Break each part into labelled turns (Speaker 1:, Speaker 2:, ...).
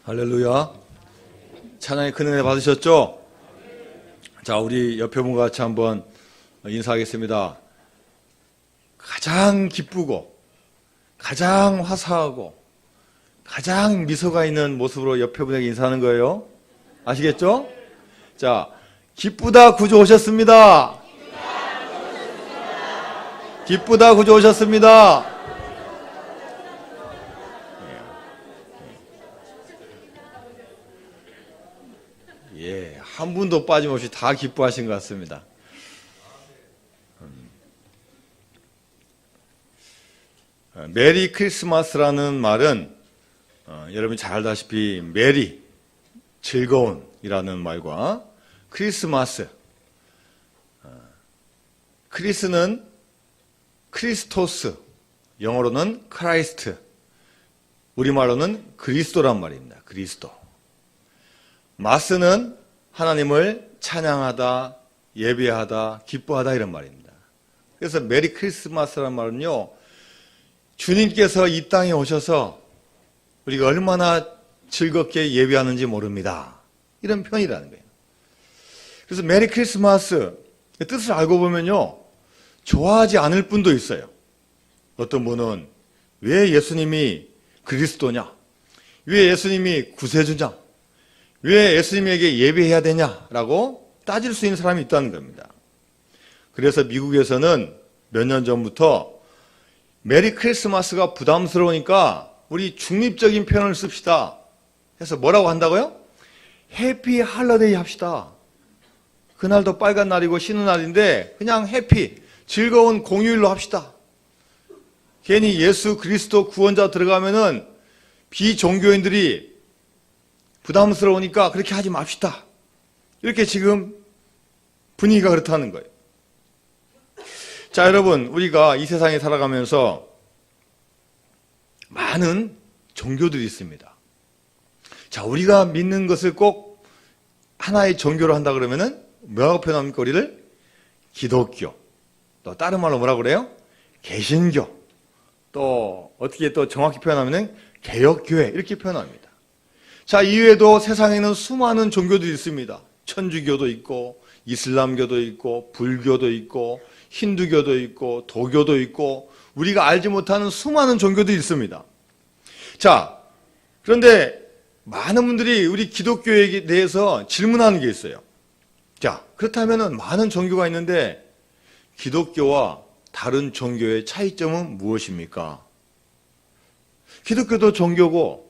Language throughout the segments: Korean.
Speaker 1: 할렐루야. 찬양의 큰 은혜 받으셨죠? 자, 우리 옆에 분과 같이 한번 인사하겠습니다. 가장 기쁘고 가장 화사하고 가장 미소가 있는 모습으로 옆에 분에게 인사하는 거예요. 아시겠죠? 자, 기쁘다 구주 오셨습니다. 기쁘다 구주 오셨습니다. 예, 한 분도 빠짐없이 다 기뻐하신 것 같습니다. 메리 크리스마스라는 말은 여러분이 잘 알다시피 메리, 즐거운이라는 말과 크리스마스, 크리스는 크리스토스, 영어로는 크라이스트, 우리말로는 그리스도란 말입니다. 그리스도. 마스는 하나님을 찬양하다, 예배하다, 기뻐하다 이런 말입니다. 그래서 메리 크리스마스라는 말은요, 주님께서 이 땅에 오셔서 우리가 얼마나 즐겁게 예배하는지 모릅니다. 이런 표현이라는 거예요. 그래서 메리 크리스마스 뜻을 알고 보면요, 좋아하지 않을 분도 있어요. 어떤 분은 왜 예수님이 그리스도냐? 왜 예수님이 구세주냐? 왜 예수님에게 예배해야 되냐라고 따질 수 있는 사람이 있다는 겁니다. 그래서 미국에서는 몇 년 전부터 메리 크리스마스가 부담스러우니까 우리 중립적인 표현을 씁시다 해서 뭐라고 한다고요? 해피 할러데이 합시다. 그날도 빨간 날이고 쉬는 날인데 그냥 해피, 즐거운 공휴일로 합시다. 괜히 예수 그리스도 구원자 들어가면은 비종교인들이 부담스러우니까 그렇게 하지 맙시다. 이렇게 지금 분위기가 그렇다는 거예요. 자, 여러분, 우리가 이 세상에 살아가면서 많은 종교들이 있습니다. 자, 우리가 믿는 것을 꼭 하나의 종교로 한다 그러면은 뭐라고 표현합니까? 우리를 기독교, 또 다른 말로 뭐라고 그래요? 개신교, 또 어떻게 또 정확히 표현하면은 개혁교회 이렇게 표현합니다. 자, 이외에도 세상에는 수많은 종교들이 있습니다. 천주교도 있고, 이슬람교도 있고, 불교도 있고, 힌두교도 있고, 도교도 있고, 우리가 알지 못하는 수많은 종교들이 있습니다. 자, 그런데 많은 분들이 우리 기독교에 대해서 질문하는 게 있어요. 자, 그렇다면 많은 종교가 있는데 기독교와 다른 종교의 차이점은 무엇입니까? 기독교도 종교고,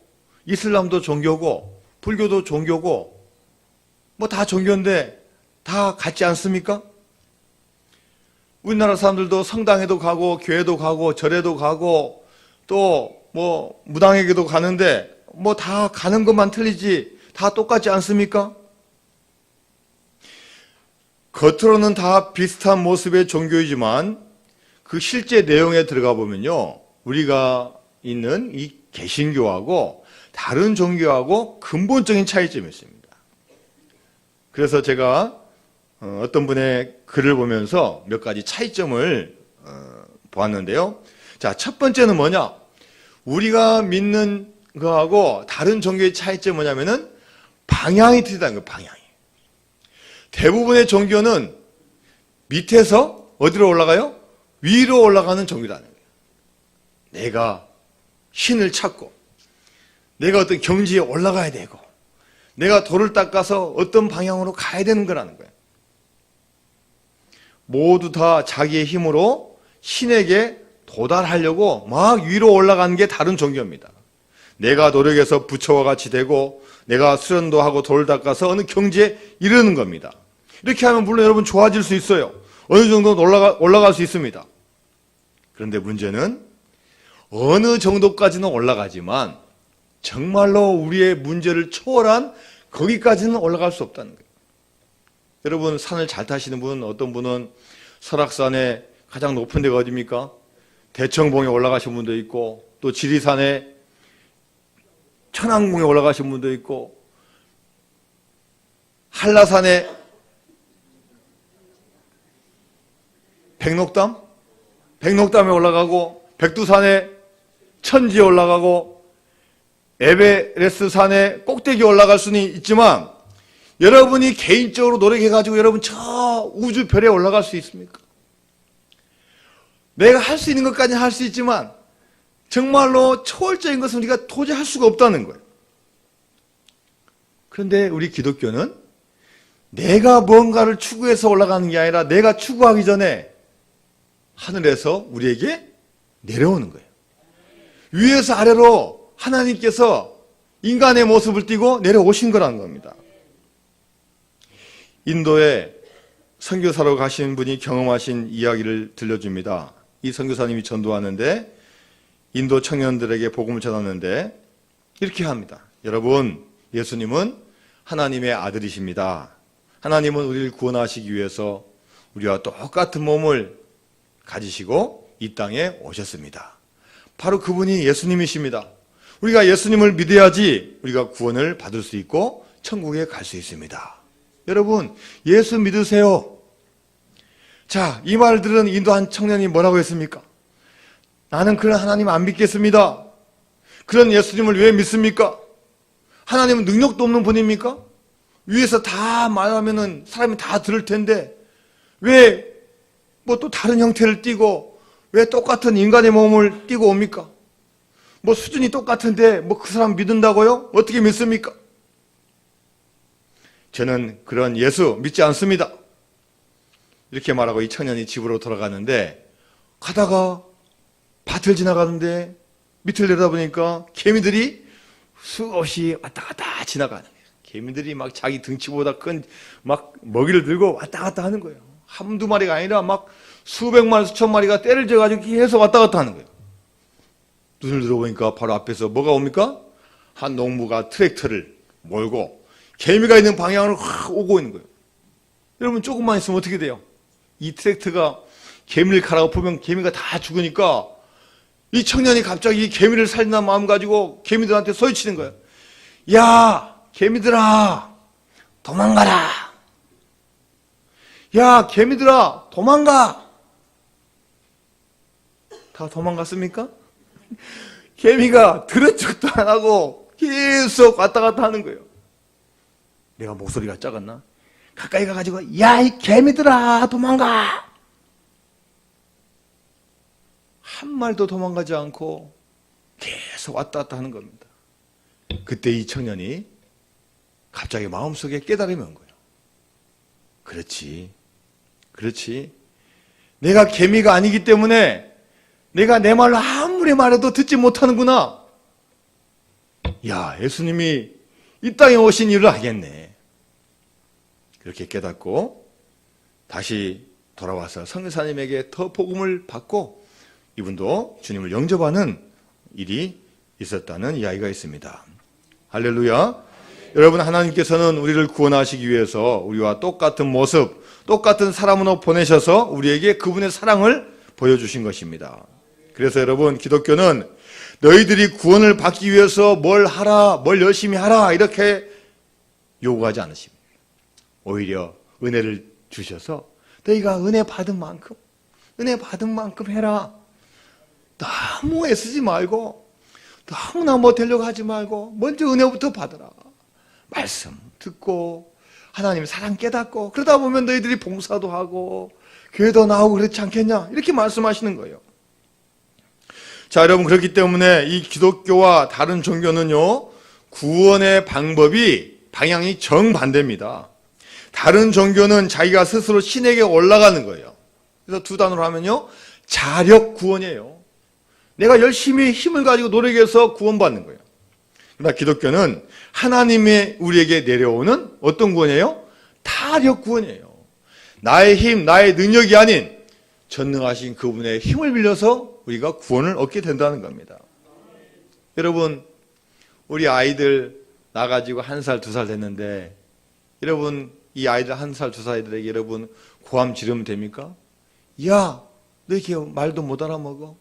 Speaker 1: 이슬람도 종교고, 불교도 종교고, 뭐 다 종교인데 다 같지 않습니까? 우리나라 사람들도 성당에도 가고, 교회도 가고, 절에도 가고, 또 뭐 무당에게도 가는데 뭐 다 가는 것만 틀리지 다 똑같지 않습니까? 겉으로는 다 비슷한 모습의 종교이지만 그 실제 내용에 들어가 보면요, 우리가 있는 이 개신교하고 다른 종교하고 근본적인 차이점이 있습니다. 그래서 제가 어떤 분의 글을 보면서 몇 가지 차이점을 보았는데요. 자, 첫 번째는 뭐냐? 우리가 믿는 거하고 다른 종교의 차이점이 뭐냐면은 방향이 틀리다는 거예요. 방향이. 대부분의 종교는 밑에서 어디로 올라가요? 위로 올라가는 종교라는 거예요. 내가 신을 찾고, 내가 어떤 경지에 올라가야 되고, 내가 돌을 닦아서 어떤 방향으로 가야 되는 거라는 거예요. 모두 다 자기의 힘으로 신에게 도달하려고 막 위로 올라가는 게 다른 종교입니다. 내가 노력해서 부처와 같이 되고, 내가 수련도 하고 돌을 닦아서 어느 경지에 이르는 겁니다. 이렇게 하면 물론 여러분 좋아질 수 있어요. 어느 정도는 올라갈 수 있습니다. 그런데 문제는 어느 정도까지는 올라가지만 정말로 우리의 문제를 초월한 거기까지는 올라갈 수 없다는 거예요. 여러분, 산을 잘 타시는 분, 어떤 분은 설악산에 가장 높은 데가 어디입니까? 대청봉에 올라가신 분도 있고, 또 지리산에 천왕봉에 올라가신 분도 있고, 한라산에 백록담에 올라가고, 백두산에 천지에 올라가고, 에베레스트 산의 꼭대기에 올라갈 수는 있지만 여러분이 개인적으로 노력해가지고 여러분 저 우주별에 올라갈 수 있습니까? 내가 할 수 있는 것까지는 할 수 있지만 정말로 초월적인 것은 우리가 도저히 할 수가 없다는 거예요. 그런데 우리 기독교는 내가 뭔가를 추구해서 올라가는 게 아니라 내가 추구하기 전에 하늘에서 우리에게 내려오는 거예요. 위에서 아래로 하나님께서 인간의 모습을 띠고 내려오신 거라는 겁니다. 인도에 선교사로 가신 분이 경험하신 이야기를 들려줍니다. 이 선교사님이 전도하는데 인도 청년들에게 복음을 전하는데 이렇게 합니다. 여러분, 예수님은 하나님의 아들이십니다. 하나님은 우리를 구원하시기 위해서 우리와 똑같은 몸을 가지시고 이 땅에 오셨습니다. 바로 그분이 예수님이십니다. 우리가 예수님을 믿어야지 우리가 구원을 받을 수 있고 천국에 갈 수 있습니다. 여러분, 예수 믿으세요. 자, 이 말을 들은 인도 한 청년이 뭐라고 했습니까? 나는 그런 하나님 안 믿겠습니다. 그런 예수님을 왜 믿습니까? 하나님은 능력도 없는 분입니까? 위에서 다 말하면은 사람이 다 들을 텐데 왜 뭐 또 다른 형태를 띠고 왜 똑같은 인간의 몸을 띠고 옵니까? 뭐 수준이 똑같은데 뭐 그 사람 믿는다고요? 어떻게 믿습니까? 저는 그런 예수 믿지 않습니다. 이렇게 말하고 이 청년이 집으로 돌아가는데 가다가 밭을 지나가는데 밑을 내다보니까 개미들이 수없이 왔다 갔다 지나가는 거예요. 개미들이 막 자기 등치보다 큰 막 먹이를 들고 왔다 갔다 하는 거예요. 한두 마리가 아니라 막 수백 마리, 수천 마리가 떼를 져가지고 계속 왔다 갔다 하는 거예요. 눈을 들어보니까 바로 앞에서 뭐가 옵니까? 한 농부가 트랙터를 몰고 개미가 있는 방향으로 확 오고 있는 거예요. 여러분, 조금만 있으면 어떻게 돼요? 이 트랙터가 개미를 가라고 보면 개미가 다 죽으니까 이 청년이 갑자기 개미를 살린다는 마음 가지고 개미들한테 소리치는 거예요. 야, 개미들아, 도망가라. 야, 개미들아, 도망가. 다 도망갔습니까? 개미가 들은 척도 안 하고 계속 왔다 갔다 하는 거예요. 내가 목소리가 작았나? 가까이 가가지고 야, 이 개미들아, 도망가. 한 말도 도망가지 않고 계속 왔다 갔다 하는 겁니다. 그때 이 청년이 갑자기 마음속에 깨달음이 온 거예요. 그렇지. 내가 개미가 아니기 때문에 내가 내 말로 아무리 말해도 듣지 못하는구나. 야, 예수님이 이 땅에 오신 일을 알겠네. 그렇게 깨닫고 다시 돌아와서 선교사님에게 더 복음을 받고 이분도 주님을 영접하는 일이 있었다는 이야기가 있습니다. 할렐루야. 여러분, 하나님께서는 우리를 구원하시기 위해서 우리와 똑같은 모습, 똑같은 사람으로 보내셔서 우리에게 그분의 사랑을 보여주신 것입니다. 그래서 여러분, 기독교는 너희들이 구원을 받기 위해서 뭘 하라, 뭘 열심히 하라 이렇게 요구하지 않으십니다. 오히려 은혜를 주셔서 너희가 은혜 받은 만큼 해라. 너무 애쓰지 말고 너무나 뭐 되려고 하지 말고 먼저 은혜부터 받으라. 말씀 듣고 하나님 사랑 깨닫고 그러다 보면 너희들이 봉사도 하고 교회도 나오고 그렇지 않겠냐 이렇게 말씀하시는 거예요. 자, 여러분, 그렇기 때문에 이 기독교와 다른 종교는요, 구원의 방향이 정반대입니다. 다른 종교는 자기가 스스로 신에게 올라가는 거예요. 그래서 두 단어로 하면요, 자력 구원이에요. 내가 열심히 힘을 가지고 노력해서 구원받는 거예요. 그러나 기독교는 하나님의 우리에게 내려오는 어떤 구원이에요? 타력 구원이에요. 나의 힘, 나의 능력이 아닌 전능하신 그분의 힘을 빌려서 우리가 구원을 얻게 된다는 겁니다. 여러분, 우리 아이들 나가지고 1살, 2살 됐는데 여러분, 이 아이들 1살, 2살 아이들에게 여러분 고함 지르면 됩니까? 야, 너 이렇게 말도 못 알아먹어?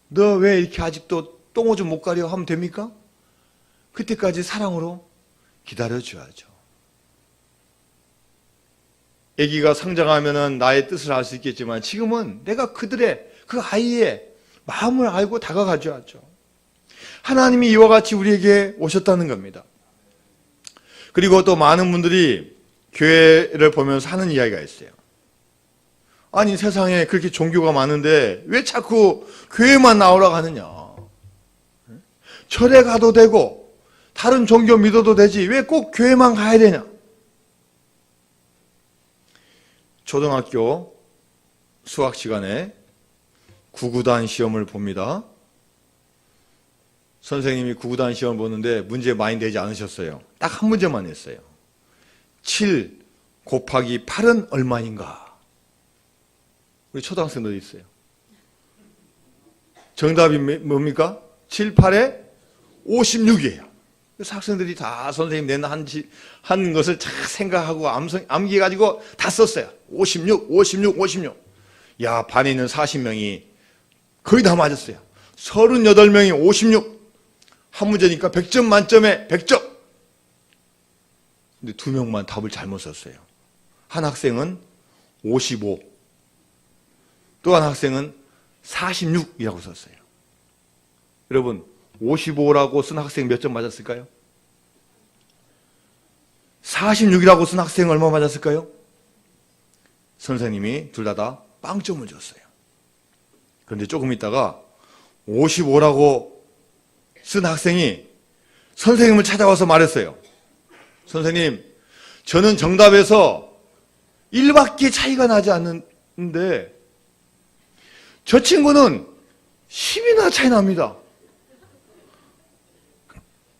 Speaker 1: 너 왜 이렇게 아직도 똥오줌 못 가려 하면 됩니까? 그때까지 사랑으로 기다려줘야죠. 아기가 성장하면은 나의 뜻을 알 수 있겠지만 지금은 내가 그 아이의 마음을 알고 다가가줘야죠. 하나님이 이와 같이 우리에게 오셨다는 겁니다. 그리고 또 많은 분들이 교회를 보면서 하는 이야기가 있어요. 아니, 세상에 그렇게 종교가 많은데 왜 자꾸 교회만 나오라고 하느냐. 절에 가도 되고 다른 종교 믿어도 되지 왜 꼭 교회만 가야 되냐. 초등학교 수학 시간에 구구단 시험을 봅니다. 선생님이 구구단 시험을 보는데 문제 많이 내지 않으셨어요. 딱 한 문제만 냈어요. 7 곱하기 8은 얼마인가? 우리 초등학생들이 있어요. 정답이 뭡니까? 7, 8에 56이에요. 그래서 학생들이 다 선생님 낸 한 것을 잘 생각하고 암기해가지고 다 썼어요. 56, 56, 56. 야, 반에 있는 40명이 거의 다 맞았어요. 38명이 56. 한 문제니까 100점 만점에 100점. 근데 2명만 답을 잘못 썼어요. 한 학생은 55. 또 한 학생은 46이라고 썼어요. 여러분, 55라고 쓴 학생 몇 점 맞았을까요? 46이라고 쓴 학생 얼마 맞았을까요? 선생님이 둘 다 빵점을 줬어요. 그런데 조금 있다가 55라고 쓴 학생이 선생님을 찾아와서 말했어요. 선생님, 저는 정답에서 1밖에 차이가 나지 않는데 저 친구는 10이나 차이 납니다.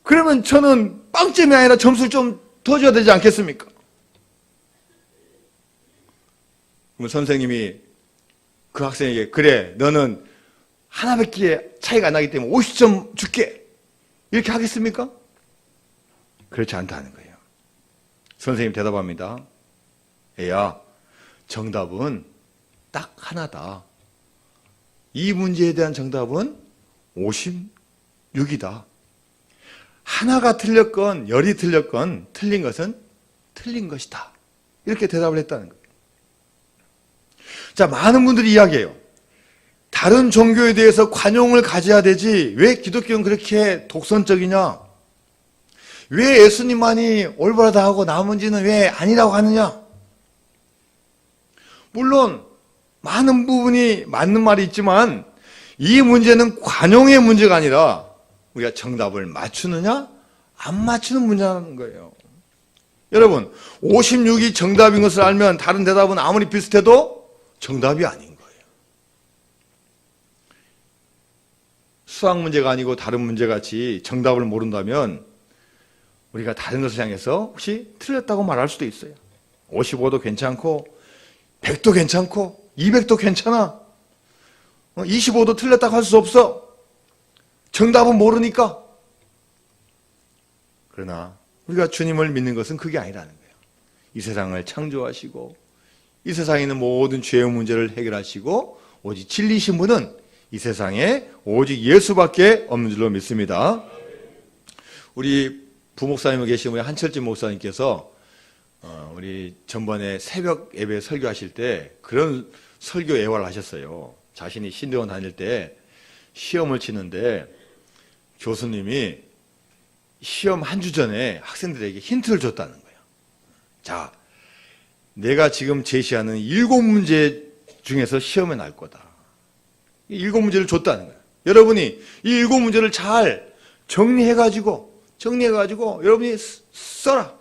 Speaker 1: 그러면 저는 빵점이 아니라 점수를 좀 더 줘야 되지 않겠습니까? 그럼 선생님이 그 학생에게 그래, 너는 하나밖에 차이가 안 나기 때문에 50점 줄게. 이렇게 하겠습니까? 그렇지 않다는 거예요. 선생님 대답합니다. 애야, 정답은 딱 하나다. 이 문제에 대한 정답은 56이다. 하나가 틀렸건 10이 틀렸건 틀린 것은 틀린 것이다. 이렇게 대답을 했다는 거예요. 자, 많은 분들이 이야기해요. 다른 종교에 대해서 관용을 가져야 되지 왜 기독교는 그렇게 독선적이냐? 왜 예수님만이 올바르다 하고 나머지는 왜 아니라고 하느냐? 물론 많은 부분이 맞는 말이 있지만 이 문제는 관용의 문제가 아니라 우리가 정답을 맞추느냐 안 맞추는 문제라는 거예요. 여러분, 56이 정답인 것을 알면 다른 대답은 아무리 비슷해도 정답이 아닌 거예요. 수학 문제가 아니고 다른 문제같이 정답을 모른다면 우리가 다른 것을 향해서 혹시 틀렸다고 말할 수도 있어요. 55도 괜찮고 100도 괜찮고 200도 괜찮아. 25도 틀렸다고 할 수 없어. 정답은 모르니까. 그러나 우리가 주님을 믿는 것은 그게 아니라는 거예요. 이 세상을 창조하시고 이 세상에 있는 모든 죄의 문제를 해결하시고 오직 진리신 분은 이 세상에 오직 예수밖에 없는 줄로 믿습니다. 우리 부목사님 계신 우리 한철진 목사님께서 우리 전번에 새벽 예배 설교하실 때 그런 설교 예화를 하셨어요. 자신이 신대원 다닐 때 시험을 치는데 교수님이 시험 한 주 전에 학생들에게 힌트를 줬다는 거예요. 자, 내가 지금 제시하는 7문제 중에서 시험에 날 거다. 이 7문제를 줬다는 거예요. 여러분이 이 7문제를 잘 정리해가지고 여러분이 써라.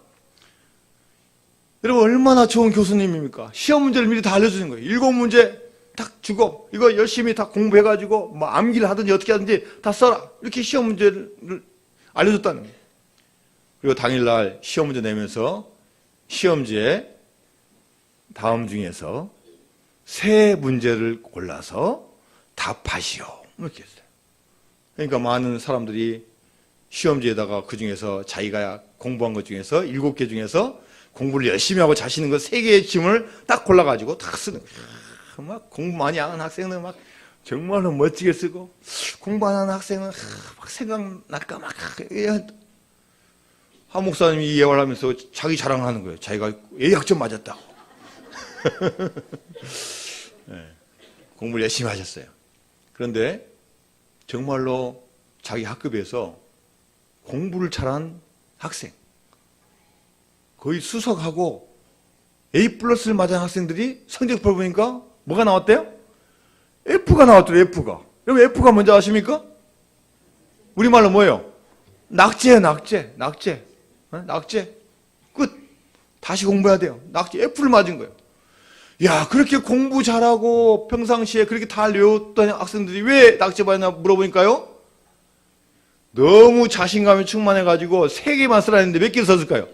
Speaker 1: 여러분, 얼마나 좋은 교수님입니까? 시험 문제를 미리 다 알려주는 거예요. 7문제 딱 주고 이거 열심히 다 공부해가지고 뭐 암기를 하든지 어떻게 하든지 다 써라. 이렇게 시험 문제를 알려줬다는 거예요. 그리고 당일날 시험 문제 내면서 시험지에 다음 중에서 3문제를 골라서 답하시오. 이렇게 했어요. 그러니까 많은 사람들이 시험지에다가 그 중에서 자기가 공부한 것 중에서 7개 중에서 공부를 열심히 하고 자신 있는 것 3개의 질문을 딱 골라가지고 딱 쓰는 거예요. 막 공부 많이 하는 학생은 막 정말로 멋지게 쓰고 공부 안 하는 학생은 막 생각날까 막 한 목사님이 이 예화를 하면서 자기 자랑을 하는 거예요. 자기가 A학점 맞았다고. 네, 공부를 열심히 하셨어요. 그런데 정말로 자기 학급에서 공부를 잘한 학생, 거의 수석하고 A+를 맞은 학생들이 성적표를 보니까 뭐가 나왔대요? F가 나왔더래요. F가. 여러분 F가 뭔지 아십니까? 우리말로 뭐예요? 낙제예요. 낙제. 낙제. 끝. 다시 공부해야 돼요. 낙제. F를 맞은 거예요. 야, 그렇게 공부 잘하고 평상시에 그렇게 다 외웠던 학생들이 왜 낙제 받았나 물어보니까요, 너무 자신감이 충만해가지고 3개만 쓰라 했는데 몇 개 썼을까요?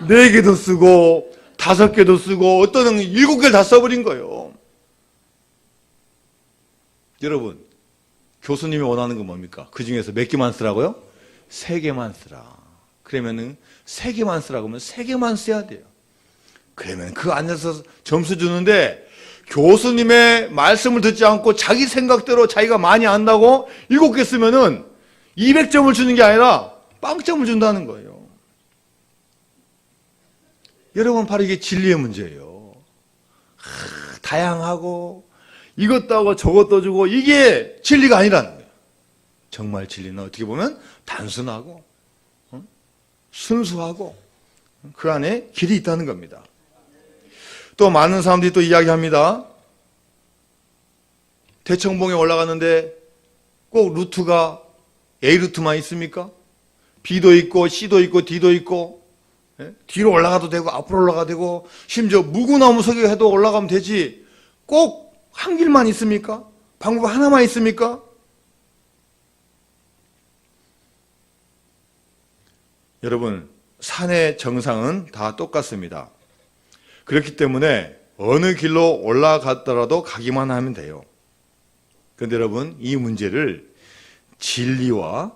Speaker 1: 4개도 쓰고 5개도 쓰고 어떤 애는 7개를 다 써버린 거예요. 여러분, 교수님이 원하는 건 뭡니까? 그 중에서 몇 개만 쓰라고요? 3개만 쓰라. 그러면은 3개만 쓰라고 하면 3개만 써야 돼요. 그러면 그 안에서 점수 주는데, 교수님의 말씀을 듣지 않고 자기 생각대로 자기가 많이 안다고 7개 쓰면은 200점을 주는 게 아니라 빵점을 준다는 거예요. 여러분, 바로 이게 진리의 문제예요. 다양하고 이것도 하고 저것도 주고 이게 진리가 아니라는 거예요. 정말 진리는 어떻게 보면 단순하고 순수하고 그 안에 길이 있다는 겁니다. 또 많은 사람들이 또 이야기합니다. 대청봉에 올라갔는데 꼭 루트가 A루트만 있습니까? B도 있고 C도 있고 D도 있고, 뒤로 올라가도 되고 앞으로 올라가도 되고 심지어 무구나무 서기해도 올라가면 되지, 꼭 한 길만 있습니까? 방법 하나만 있습니까? 여러분, 산의 정상은 다 똑같습니다. 그렇기 때문에 어느 길로 올라갔더라도 가기만 하면 돼요. 그런데 여러분, 이 문제를 진리와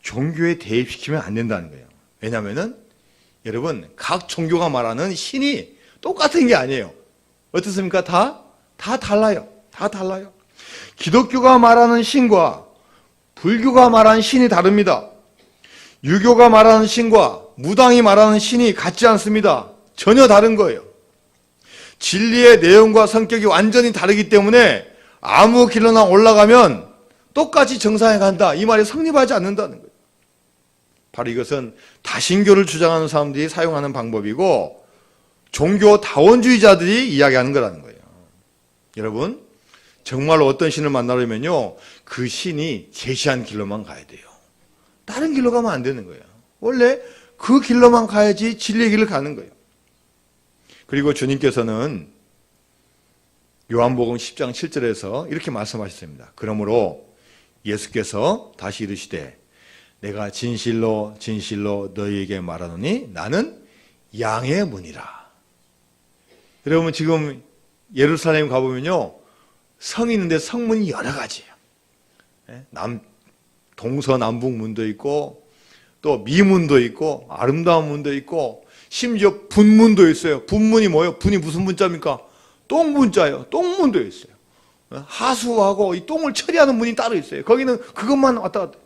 Speaker 1: 종교에 대입시키면 안 된다는 거예요. 왜냐하면 여러분, 각 종교가 말하는 신이 똑같은 게 아니에요. 어떻습니까? 다 달라요. 다 달라요. 기독교가 말하는 신과 불교가 말하는 신이 다릅니다. 유교가 말하는 신과 무당이 말하는 신이 같지 않습니다. 전혀 다른 거예요. 진리의 내용과 성격이 완전히 다르기 때문에 아무 길로나 올라가면 똑같이 정상에 간다, 이 말이 성립하지 않는다는 거예요. 바로 이것은 다신교를 주장하는 사람들이 사용하는 방법이고 종교 다원주의자들이 이야기하는 거라는 거예요. 여러분, 정말로 어떤 신을 만나려면요, 그 신이 제시한 길로만 가야 돼요. 다른 길로 가면 안 되는 거예요. 원래 그 길로만 가야지 진리의 길을 가는 거예요. 그리고 주님께서는 요한복음 10장 7절에서 이렇게 말씀하셨습니다. 그러므로 예수께서 다시 이르시되 내가 진실로 진실로 너희에게 말하노니 나는 양의 문이라. 여러분, 지금 예루살렘 가보면요, 성이 있는데 성문이 여러 가지예요. 동서남북 문도 있고 또 미문도 있고 아름다운 문도 있고 심지어 분문도 있어요. 분문이 뭐예요? 분이 무슨 문자입니까? 똥문자예요. 똥문도 있어요. 하수하고 이 똥을 처리하는 문이 따로 있어요. 거기는 그것만 왔다 갔다.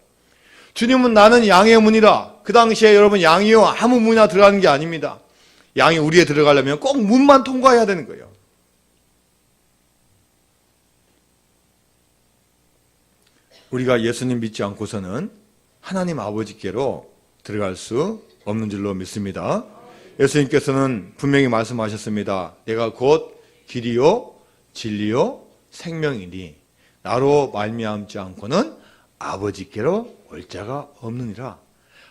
Speaker 1: 주님은 나는 양의 문이라. 그 당시에 여러분, 양이요, 아무 문이나 들어가는 게 아닙니다. 양이 우리에 들어가려면 꼭 문만 통과해야 되는 거예요. 우리가 예수님 믿지 않고서는 하나님 아버지께로 들어갈 수 없는 줄로 믿습니다. 예수님께서는 분명히 말씀하셨습니다. 내가 곧 길이요 진리요 생명이니 나로 말미암지 않고는 아버지께로 올 자가 없느니라.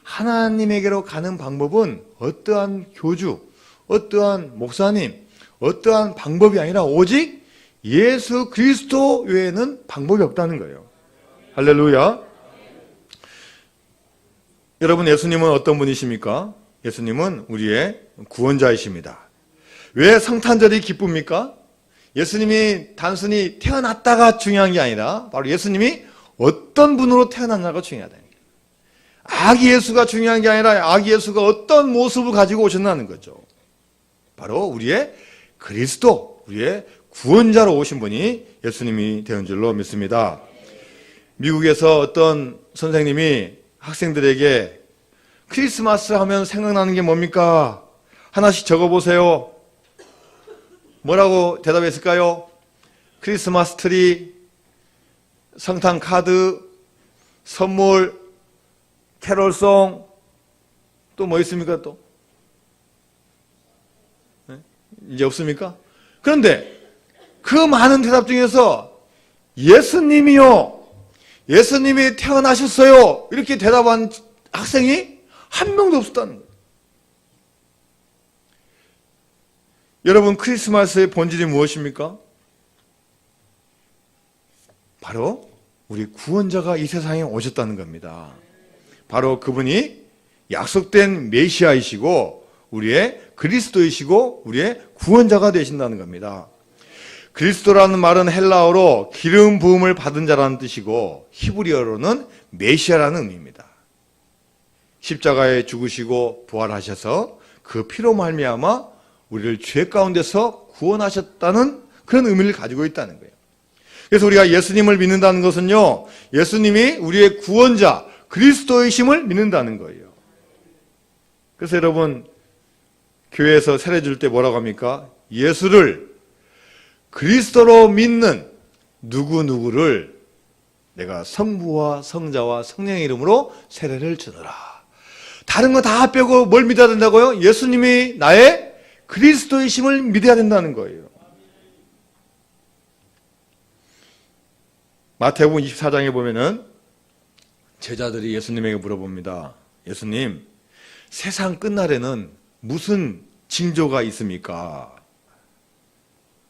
Speaker 1: 하나님에게로 가는 방법은 어떠한 교주, 어떠한 목사님, 어떠한 방법이 아니라 오직 예수 그리스도 외에는 방법이 없다는 거예요. 할렐루야. 여러분, 예수님은 어떤 분이십니까? 예수님은 우리의 구원자이십니다. 왜 성탄절이 기쁩니까? 예수님이 단순히 태어났다가 중요한 게 아니라 바로 예수님이 어떤 분으로 태어났냐가 중요하다. 아기 예수가 중요한 게 아니라 아기 예수가 어떤 모습을 가지고 오셨다는 거죠. 바로 우리의 그리스도, 우리의 구원자로 오신 분이 예수님이 되는 줄로 믿습니다. 미국에서 어떤 선생님이 학생들에게 크리스마스 하면 생각나는 게 뭡니까? 하나씩 적어보세요. 뭐라고 대답했을까요? 크리스마스 트리, 성탄 카드, 선물, 캐롤송, 또 뭐 있습니까 또? 네? 이제 없습니까? 그런데 그 많은 대답 중에서 예수님이요, 예수님이 태어나셨어요, 이렇게 대답한 학생이 한 명도 없었다는 거예요. 여러분, 크리스마스의 본질이 무엇입니까? 바로 우리 구원자가 이 세상에 오셨다는 겁니다. 바로 그분이 약속된 메시아이시고 우리의 그리스도이시고 우리의 구원자가 되신다는 겁니다. 그리스도라는 말은 헬라어로 기름 부음을 받은 자라는 뜻이고 히브리어로는 메시아라는 의미입니다. 십자가에 죽으시고 부활하셔서 그 피로 말미암아 우리를 죄 가운데서 구원하셨다는 그런 의미를 가지고 있다는 거예요. 그래서 우리가 예수님을 믿는다는 것은요, 예수님이 우리의 구원자 그리스도이심을 믿는다는 거예요. 그래서 여러분, 교회에서 세례 줄 때 뭐라고 합니까? 예수를 그리스도로 믿는 누구누구를 내가 성부와 성자와 성령의 이름으로 세례를 주노라. 다른 거 다 빼고 뭘 믿어야 된다고요? 예수님이 나의 그리스도이심을 믿어야 된다는 거예요. 마태복음 24장에 보면은 제자들이 예수님에게 물어봅니다. 예수님, 세상 끝날에는 무슨 징조가 있습니까?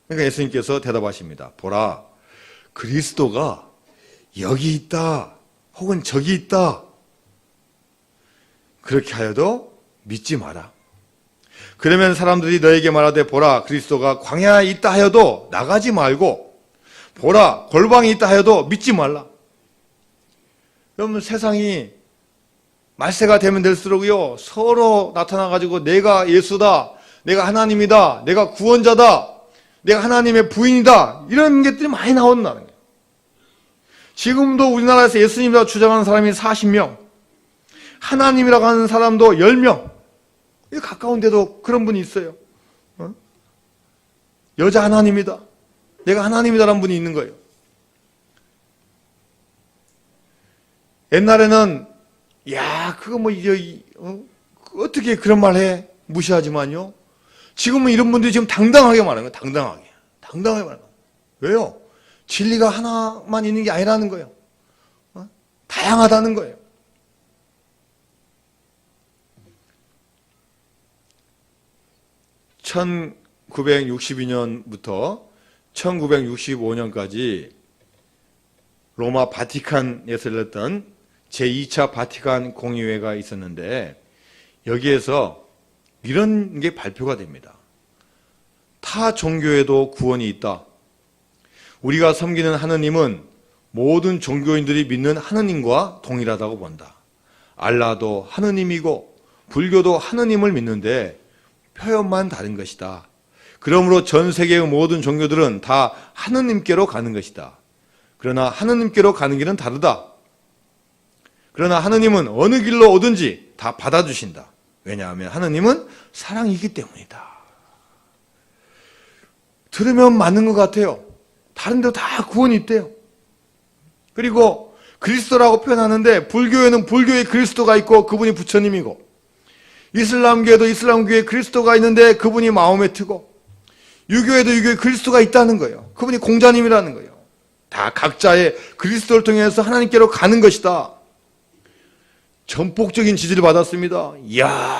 Speaker 1: 그러니까 예수님께서 대답하십니다. 보라, 그리스도가 여기 있다, 혹은 저기 있다. 그렇게 하여도 믿지 마라. 그러면 사람들이 너에게 말하되, 보라, 그리스도가 광야에 있다 하여도 나가지 말고, 보라, 골방에 있다 하여도 믿지 말라. 그러면 세상이 말세가 되면 될수록요, 서로 나타나가지고 내가 예수다, 내가 하나님이다, 내가 구원자다, 내가 하나님의 부인이다, 이런 것들이 많이 나온다는 거예요. 지금도 우리나라에서 예수님이라고 주장하는 사람이 40명, 하나님이라고 하는 사람도 10명, 가까운데도 그런 분이 있어요. 여자 하나님이다, 내가 하나님이다라는 분이 있는 거예요. 옛날에는 야, 그거 뭐 어떻게 그런 말 해? 무시하지만요. 지금은 이런 분들이 지금 당당하게 말하는 거예요. 당당하게 말하는 거예요. 왜요? 진리가 하나만 있는 게 아니라는 거예요. 다양하다는 거예요. (1962년부터) 1965년까지 로마 바티칸에서 열렸던 제2차 바티칸 공의회가 있었는데, 여기에서 이런 게 발표가 됩니다. 타 종교에도 구원이 있다. 우리가 섬기는 하느님은 모든 종교인들이 믿는 하느님과 동일하다고 본다. 알라도 하느님이고 불교도 하느님을 믿는데 표현만 다른 것이다. 그러므로 전 세계의 모든 종교들은 다 하느님께로 가는 것이다. 그러나 하느님께로 가는 길은 다르다. 그러나 하느님은 어느 길로 오든지 다 받아주신다. 왜냐하면 하느님은 사랑이기 때문이다. 들으면 맞는 것 같아요. 다른 데도 다 구원이 있대요. 그리고 그리스도라고 표현하는데, 불교에는 불교의 그리스도가 있고 그분이 부처님이고, 이슬람교에도 이슬람교의 그리스도가 있는데 그분이 마호메트고, 유교에도 유교의 그리스도가 있다는 거예요. 그분이 공자님이라는 거예요. 다 각자의 그리스도를 통해서 하나님께로 가는 것이다. 전폭적인 지지를 받았습니다. 이야,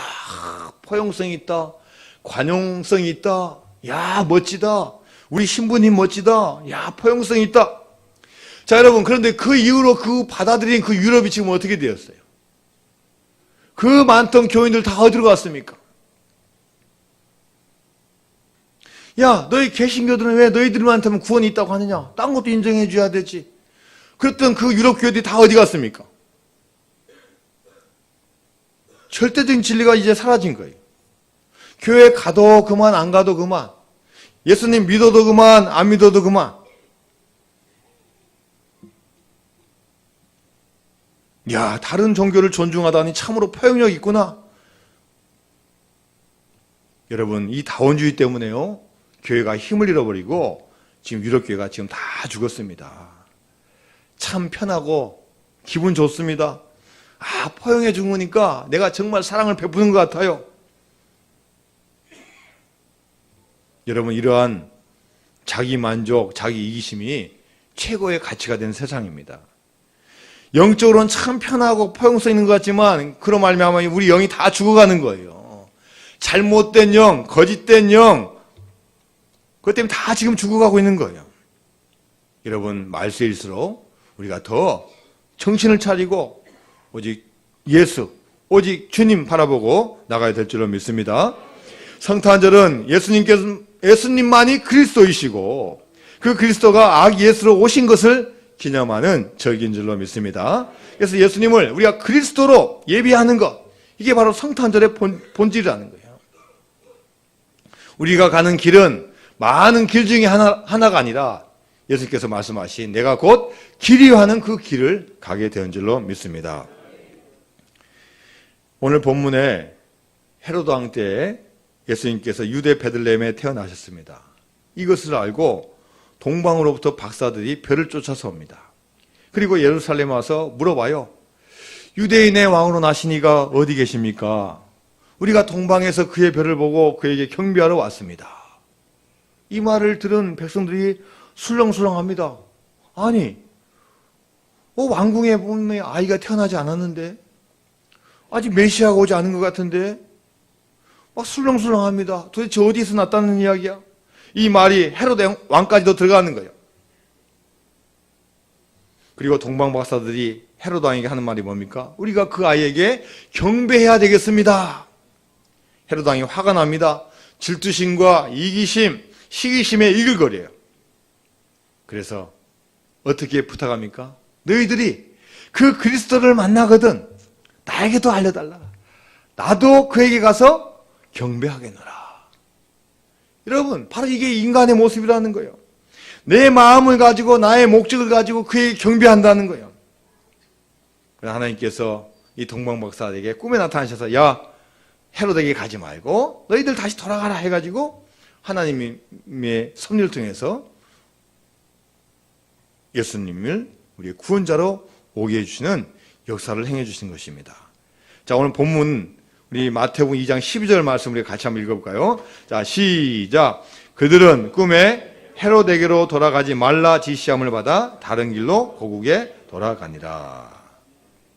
Speaker 1: 포용성이 있다, 관용성이 있다, 야, 멋지다, 우리 신부님 멋지다, 야, 포용성이 있다. 자, 여러분, 그런데 그 이후로 그 받아들인 그 유럽이 지금 어떻게 되었어요? 그 많던 교인들 다 어디로 갔습니까? 야, 너희 개신교들은 왜 너희들한테만 구원이 있다고 하느냐? 딴 것도 인정해 줘야 되지. 그랬던 그 유럽 교회들이 다 어디 갔습니까? 절대적인 진리가 이제 사라진 거예요. 교회 가도 그만, 안 가도 그만. 예수님 믿어도 그만, 안 믿어도 그만. 야, 다른 종교를 존중하다니 참으로 포용력 있구나. 여러분, 이 다원주의 때문에요, 교회가 힘을 잃어버리고 지금 유럽 교회가 지금 다 죽었습니다. 참 편하고 기분 좋습니다. 포용해 준 거니까 내가 정말 사랑을 베푸는 것 같아요. 여러분, 이러한 자기 만족, 자기 이기심이 최고의 가치가 된 세상입니다. 영적으로는 참 편하고 포용성 있는 것 같지만 그로 말미암아 우리 영이 다 죽어가는 거예요. 잘못된 영, 거짓된 영, 그것 때문에 다 지금 죽어가고 있는 거예요. 여러분, 말세일수록 우리가 더 정신을 차리고 오직 예수, 오직 주님 바라보고 나가야 될 줄로 믿습니다. 성탄절은 예수님만이 그리스도이시고 그 그리스도가 아기 예수로 오신 것을 기념하는 절기인 줄로 믿습니다. 그래서 예수님을 우리가 그리스도로 예비하는 것, 이게 바로 성탄절의 본질이라는 거예요. 우리가 가는 길은 많은 길 중에 하나가 아니라 예수님께서 말씀하신 내가 곧 길이요 하는 그 길을 가게 된 줄로 믿습니다. 오늘 본문에 헤로드 왕 때에 예수님께서 유대 베들레헴에 태어나셨습니다. 이것을 알고 동방으로부터 박사들이 별을 쫓아서 옵니다. 그리고 예루살렘에 와서 물어봐요. 유대인의 왕으로 나시니가 어디 계십니까? 우리가 동방에서 그의 별을 보고 그에게 경배하러 왔습니다. 이 말을 들은 백성들이 술렁술렁합니다. 아니, 왕궁에 보면 아이가 태어나지 않았는데, 아직 메시아가 오지 않은 것 같은데, 막 술렁술렁합니다. 도대체 어디서 났다는 이야기야? 이 말이 헤로데 왕까지도 들어가는 거예요. 그리고 동방 박사들이 헤로데 왕에게 하는 말이 뭡니까? 우리가 그 아이에게 경배해야 되겠습니다. 헤로데 왕이 화가 납니다. 질투심과 이기심, 시기심에 이글거려요. 그래서 어떻게 부탁합니까? 너희들이 그 그리스도를 만나거든 나에게도 알려달라. 나도 그에게 가서 경배하겠노라. 여러분, 바로 이게 인간의 모습이라는 거예요. 내 마음을 가지고 나의 목적을 가지고 그에게 경배한다는 거예요. 그래서 하나님께서 이 동방박사에게 꿈에 나타나셔서 야, 헤로데에게 가지 말고 너희들 다시 돌아가라 해가지고 하나님의 섭리를 통해서 예수님을 우리의 구원자로 오게 해주시는 역사를 행해 주신 것입니다. 자, 오늘 본문 우리 마태복음 2장 12절 말씀 우리 같이 한번 읽어볼까요? 자, 시작. 그들은 꿈에 헤로데게로 돌아가지 말라 지시함을 받아 다른 길로 고국에 돌아가니라.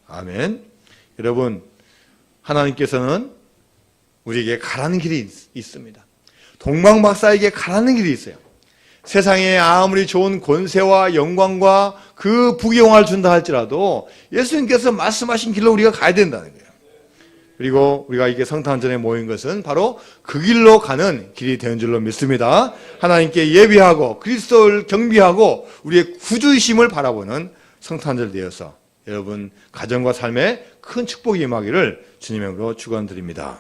Speaker 1: 아멘. 여러분, 하나님께서는 우리에게 가라는 길이 있습니다. 동방박사에게 가라는 길이 있어요. 세상에 아무리 좋은 권세와 영광과 그 부귀영화를 준다 할지라도 예수님께서 말씀하신 길로 우리가 가야 된다는 거예요. 그리고 우리가 이게 성탄절에 모인 것은 바로 그 길로 가는 길이 되는 줄로 믿습니다. 하나님께 예비하고 그리스도를 경배하고 우리의 구주이심을 바라보는 성탄절 되어서 여러분 가정과 삶에 큰 축복이 임하기를 주님의 이름으로 축원드립니다.